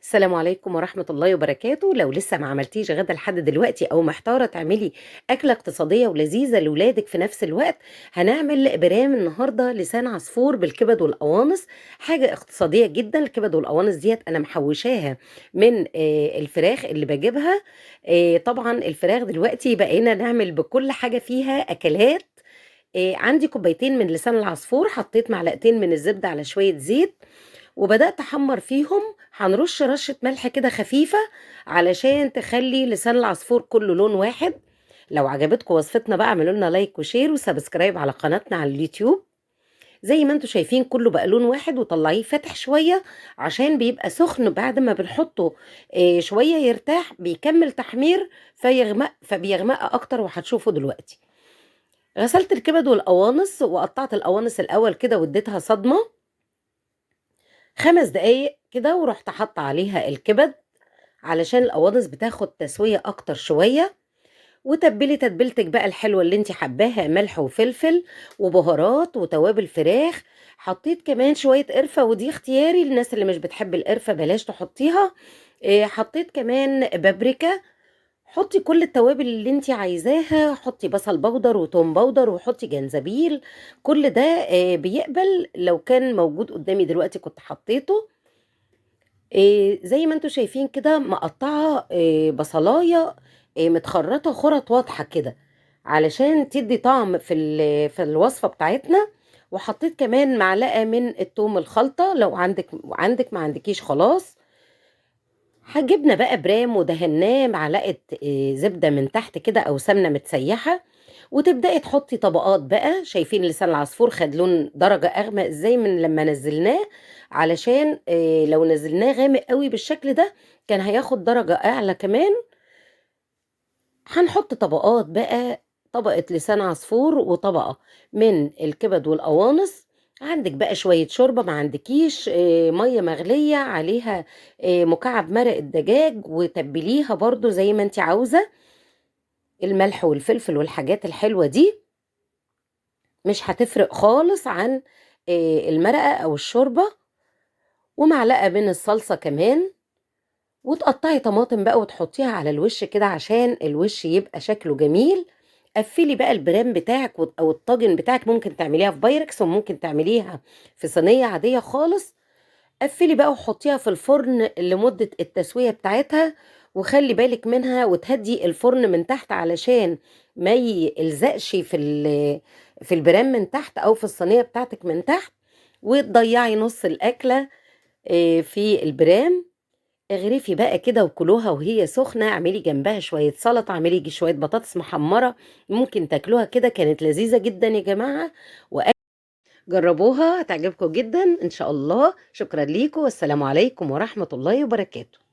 السلام عليكم ورحمة الله وبركاته. لو لسه ما عملتيش غدا لحد دلوقتي أو محتارة تعملي أكلة اقتصادية ولذيذة لولادك في نفس الوقت، هنعمل برام النهاردة لسان عصفور بالكبد والقوانص. حاجة اقتصادية جدا. الكبد والقوانص ديت أنا محوشاها من الفراخ اللي بجيبها. طبعا الفراخ دلوقتي بقينا نعمل بكل حاجة فيها أكلات. عندي كوبايتين من لسان العصفور، حطيت معلقتين من الزبدة على شوية زيت وبدأت أحمر فيهم. هنرش رشة ملح كده خفيفة علشان تخلي لسان العصفور كله لون واحد. لو عجبتكم وصفتنا بقى اعملوا لنا لايك وشير وسبسكرايب على قناتنا على اليوتيوب. زي ما انتم شايفين كله بقى لون واحد، وطلعيه فاتح شوية عشان بيبقى سخن. بعد ما بنحطه شوية يرتاح بيكمل تحمير فبيغمق اكتر، وهتشوفوا دلوقتي. غسلت الكبد والقوانص وقطعت القوانص الاول كده واديتها صدمة 5 دقايق كده، ورحت حاطه عليها الكبد علشان القوانص بتاخد تسوية اكتر شوية. وتبلي تتبيلتك بقى الحلوة اللي انت حباها، ملح وفلفل وبهارات وتوابل فراخ. حطيت كمان شوية قرفة، ودي اختياري، للناس اللي مش بتحب القرفة بلاش تحطيها. حطيت كمان بابريكا. حطي كل التوابل اللي انت عايزاها، حطي بصل بودر وتوم بودر وحطي جنزبيل. كل ده بيقبل. لو كان موجود قدامي دلوقتي كنت حطيته. زي ما انتم شايفين كده مقطعة بصلاية متخرطة خرط واضحة كده علشان تدي طعم في الوصفة بتاعتنا. وحطيت كمان معلقة من التوم الخلطة. لو عندك ما عندكيش خلاص. جبنا بقى برام ودهناه معلقة زبدة من تحت كده أو سمنة متسيحة. وتبدأي تحطي طبقات بقى. شايفين لسان العصفور خد لون درجة أغمق ازاي من لما نزلناه؟ علشان لو نزلناه غامق قوي بالشكل ده كان هياخد درجة أعلى كمان. هنحط طبقات بقى، طبقة لسان عصفور وطبقة من الكبد والقوانص. عندك بقى شوية شوربة، ما عندكيش مية مغلية عليها مكعب مرق الدجاج، وتبليها برضو زي ما انت عاوزة. الملح والفلفل والحاجات الحلوة دي مش هتفرق خالص عن المرقة أو الشوربة. ومعلقة من الصلصة كمان. وتقطعي طماطم بقى وتحطيها على الوش كده عشان الوش يبقى شكله جميل. قفلي بقى البرام بتاعك او الطاجن بتاعك. ممكن تعمليها في بايركس وممكن تعمليها في صينية عادية خالص. قفلي بقى وحطيها في الفرن لمدة التسوية بتاعتها. وخلي بالك منها وتهدي الفرن من تحت علشان ما يلزقش في البرام من تحت او في الصينية بتاعتك من تحت، وتضيعي نص الأكلة في البرام. اغرفي بقى كده وكلوها وهي سخنة. اعملي جنبها شوية سلطة، اعملي شوية بطاطس محمرة. ممكن تاكلوها كده، كانت لذيذة جدا يا جماعة. وجربوها هتعجبكم جدا ان شاء الله. شكرا ليكم والسلام عليكم ورحمة الله وبركاته.